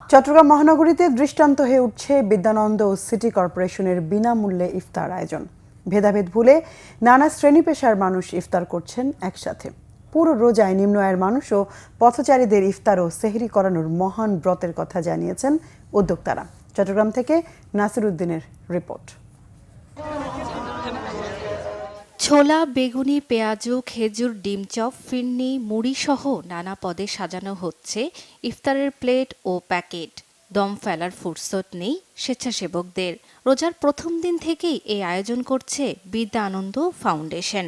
চট্টগ্রাম মহানগরীতে দৃষ্টান্ত হয়ে উঠছে বিদ্যানন্দ ও সিটি কর্পোরেশনের বিনামূল্যে ইফতার আয়োজন। ভেদাভেদ ভুলে নানা শ্রেণী পেশার মানুষ ইফতার করছেন একসাথে। পুরো রোজায় নিম্ন আয়ের মানুষ ও পথচারীদের ইফতার ও সেহরি করানোর মহান ব্রতের কথা জানিয়েছেন উদ্যোক্তারা। চট্টগ্রাম থেকে নাসির উদ্দিনের রিপোর্ট। ছোলা, বেগুনি, পেঁয়াজু, খেজুর, ডিম চপ, ফিরনি, মুড়ি সহ নানা পদে সাজানো হচ্ছে ইফতারের প্লেট ও প্যাকেট। দম ফেলার ফুরসত নেই স্বেচ্ছাসেবকদের। রোজার প্রথম দিন থেকেই এই আয়োজন করছে বিদ্যা আনন্দ ফাউন্ডেশন।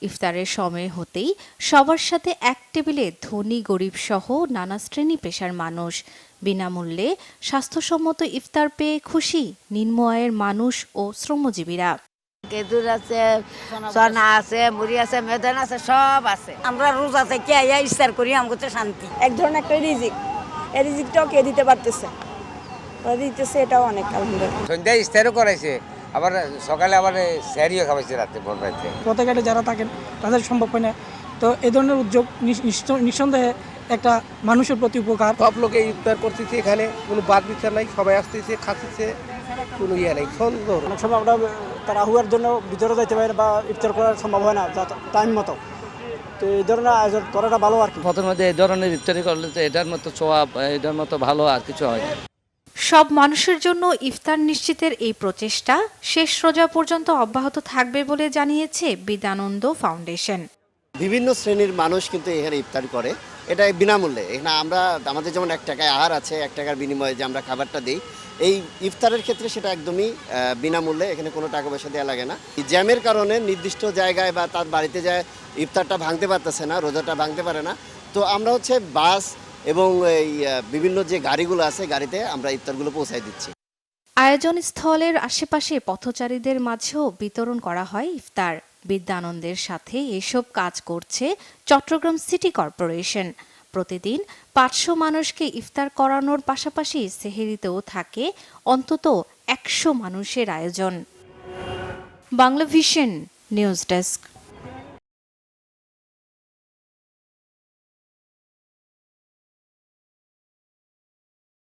ইফতারের সময় হতেই সবার সাথে এক টেবিলে ধনী গরিব সহ নানা শ্রেণী পেশার মানুষ। বিনামূল্যে স্বাস্থ্যসম্মত ইফতার পেয়ে খুশি নিম্ন আয়ের মানুষ ও শ্রমজীবীরা। খেজুর আছে, চনা আছে, মুড়ি আছে, মেদান আছে, সব আছে। আমরা রোজা থেকে ইফতার করি, আমাকে শান্তি। এক ধরনের একটা রিজিক, এই রিজিকটাও কে দিতে পারতেছে, দিতেছে, এটাও অনেক আলহামদুলিল্লাহ। সন্ধ্যায় ইফতারও করাইছে, আবার সকালে আবার স্যারিও খাওয়াইছে রাতে ভোর রাতে। পথঘাটে যারা থাকেন তাদের সম্ভব হয় না, তো এই ধরনের উদ্যোগ নিঃসন্দেহে একটা মানুষের প্রতি উপকার। সব লোকে ইফতার করতেছে, এখানে কোনো বাদ বিচার নাই, সবাই আসতেছে, খাচ্ছে, কোনো ইয়ে নেই, সুন্দর। অনেক সময় আমরা তারা হুয়ার জন্য ভিতরে যাইতে পারি না বা ইফতার করা সম্ভব হয় না টাইম মতো, তো এই ধরনের আয়োজন করাটা ভালো আর কি। পথের মধ্যে এই ধরনের ইফতারি করলে তো এটার মতো সোয়াব, এটার মতো ভালো আর কিছু হয় না। সব মানুষের জন্য ইফতার নিশ্চিতের এই প্রচেষ্টা শেষ রোজা পর্যন্ত অব্যাহত থাকবে বলে জানিয়েছে বিদ্যানন্দ ফাউন্ডেশন। বিভিন্ন শ্রেণীর মানুষ কিন্তু এখানে ইফতার করে, এটা বিনামূল্যে। এখানে আমরা আমাদের যেমন 1 টাকায় আহার আছে, 1 টাকার বিনিময়ে যে আমরা খাবারটা দিই, এই ইফতারের ক্ষেত্রে সেটা একদমই বিনামূল্যে, এখানে কোনো টাকা পয়সা দেওয়া লাগে না। জ্যামের কারণে নির্দিষ্ট জায়গায় বা তার বাড়িতে যায় ইফতারটা ভাঙতে পারতেছে না, রোজাটা ভাঙতে পারে না, তো আমরা বাস এবং এই বিভিন্ন যে গাড়িগুলো আছে, গাড়িতে আমরা ইফতারগুলো পৌঁছায় দিচ্ছি। আয়োজন স্থলের আশেপাশে পথচারীদের মাঝেও বিতরণ করা হয় ইফতার। বিদ্যানন্দের সাথে এসব কাজ করছে চট্টগ্রাম সিটি কর্পোরেশন। প্রতিদিন 500 মানুষকে ইফতার করানোর পাশাপাশি সেহরিতেও থাকে অন্তত 100 মানুষের আয়োজন। Bangla vision news desk.